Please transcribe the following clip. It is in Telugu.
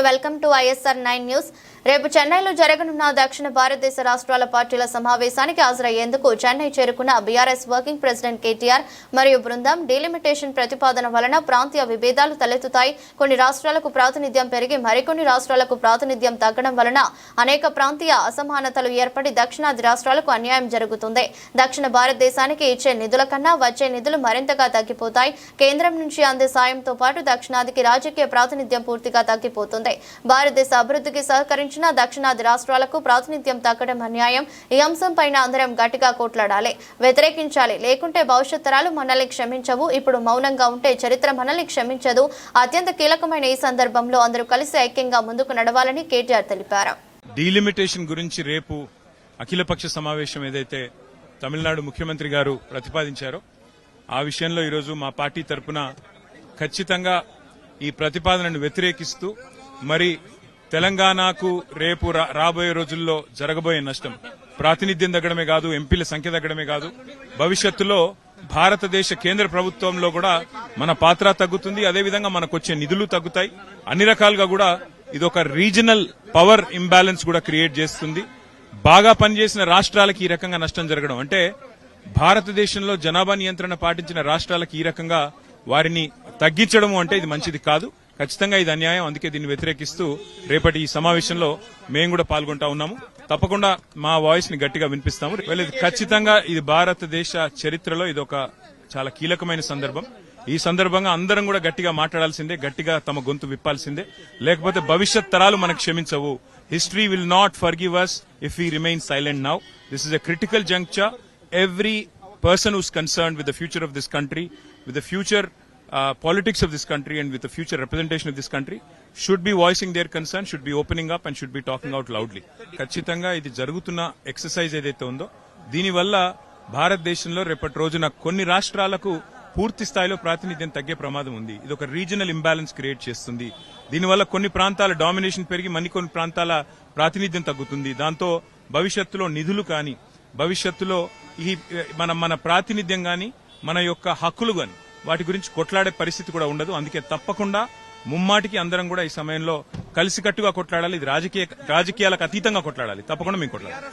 Welcome to ISR 9 news. రేపు చెన్నైలో జరగనున్న దక్షిణ భారతదేశ రాష్ట్రాల పార్టీల సమావేశానికి హాజరయ్యేందుకు చెన్నై చేరుకున్న బీఆర్ఎస్ వర్కింగ్ ప్రెసిడెంట్ కేటీఆర్ మరియు బృందం డీలిమిటేషన్ ప్రతిపాదన వలన ప్రాంతీయ విభేదాలు తలెత్తుతాయి. కొన్ని రాష్ట్రాలకు ప్రాతినిధ్యం పెరిగి మరికొన్ని రాష్ట్రాలకు ప్రాతినిధ్యం తగ్గడం వలన అనేక ప్రాంతీయ అసమానతలు ఏర్పడి దక్షిణాది రాష్ట్రాలకు అన్యాయం జరుగుతుంది. దక్షిణ భారతదేశానికి ఇచ్చే నిధుల కన్నా వచ్చే నిధులు మరింతగా తగ్గిపోతాయి. కేంద్రం నుంచి అందే సాయంతో పాటు దక్షిణాదికి రాజకీయ ప్రాతినిధ్యం పూర్తిగా తగ్గిపోతుంది. భారతదేశ అభివృద్ధికి సహకరించిన దక్షిణాది రాష్ట్రాలకు ప్రాతినిధ్యం తగ్గడం అన్యాయం. ఈ అంశంపైన అందరం గట్టిగా కొట్లాడాలి, వ్యతిరేకించాలి. లేకుంటే భవిష్యత్ తరాలు మనల్ని క్షమించవు. ఇప్పుడు మౌనంగా ఉంటే చరిత్ర మనల్ని క్షమించదు. అత్యంత కీలకమైన ఈ సందర్భంలో అందరూ కలిసి ఐక్యంగా ముందుకు నడవాలని కేటీఆర్ తెలిపారు. డీలిమిటేషన్ గురించి రేపు అఖిలపక్ష సమావేశం ఏదైతే తమిళనాడు ముఖ్యమంత్రి గారు ప్రతిపాదించారో ఆ విషయంలో ఈరోజు మా పార్టీ తరఫున ఖచ్చితంగా ఈ ప్రతిపాదనను వ్యతిరేకిస్తూ మరి తెలంగాణకు రేపు రాబోయే రోజుల్లో జరగబోయే నష్టం ప్రాతినిధ్యం తగ్గడమే కాదు, ఎంపీల సంఖ్య తగ్గడమే కాదు, భవిష్యత్తులో భారతదేశ కేంద్ర ప్రభుత్వంలో కూడా మన పాత్ర తగ్గుతుంది. అదేవిధంగా మనకు వచ్చే నిధులు తగ్గుతాయి. అన్ని రకాలుగా కూడా ఇది ఒక రీజనల్ పవర్ ఇంబ్యాలెన్స్ కూడా క్రియేట్ చేస్తుంది. బాగా పనిచేసిన రాష్ట్రాలకి ఈ రకంగా నష్టం జరగడం అంటే భారతదేశంలో జనాభా నియంత్రణ పాటించిన రాష్ట్రాలకు ఈ రకంగా వారిని తగ్గించడం అంటే ఇది మంచిది కాదు. ఖచ్చితంగా ఇది అన్యాయం. అందుకే దీన్ని వ్యతిరేకిస్తూ రేపటి ఈ సమావేశంలో మేము కూడా పాల్గొంటా ఉన్నాము. తప్పకుండా మా వాయిస్ ని గట్టిగా వినిపిస్తాము. ఖచ్చితంగా ఇది భారతదేశ చరిత్రలో ఇది ఒక చాలా కీలకమైన సందర్భం. ఈ సందర్భంగా అందరం కూడా గట్టిగా మాట్లాడాల్సిందే, గట్టిగా తమ గొంతు విప్పాల్సిందే. లేకపోతే భవిష్యత్ తరాలు మనకు క్షమించవు. History will not forgive us if we remain silent now. This is a critical juncture. Every person who's concerned with the future of this country, with the future politics of this country and with the future representation of this country should be voicing their concern, should be opening up and should be talking out loudly. ఖచ్చితంగా ఇది జరుగుతున్న ఎక్సర్సైజ్ ఏదైతే ఉందో దీనివల్ల భారతదేశంలో రేపటి రోజున కొన్ని రాష్ట్రాలకు పూర్తి స్థాయిలో ప్రాతినిధ్యం తగ్గే ప్రమాదం ఉంది. ఇది ఒక రీజనల్ ఇంబ్యాలెన్స్ క్రియేట్ చేస్తుంది. దీనివల్ల కొన్ని ప్రాంతాల డామినేషన్ పెరిగి కొన్ని ప్రాంతాల ప్రాతినిధ్యం తగ్గుతుంది. దాంతో భవిష్యత్తులో నిధులు కానీ, భవిష్యత్తులో ఈ మన ప్రాతినిధ్యం గాని, మన యొక్క హక్కులు గాని వాటి గురించి కొట్లాడే పరిస్థితి కూడా ఉండదు. అందుకే తప్పకుండా ముమ్మాటికి అందరం కూడా ఈ సమయంలో కలిసికట్టుగా కొట్లాడాలి. ఇది రాజకీయాలకు అతీతంగా కొట్లాడాలి. తప్పకుండా మేము కొట్లాడాలి.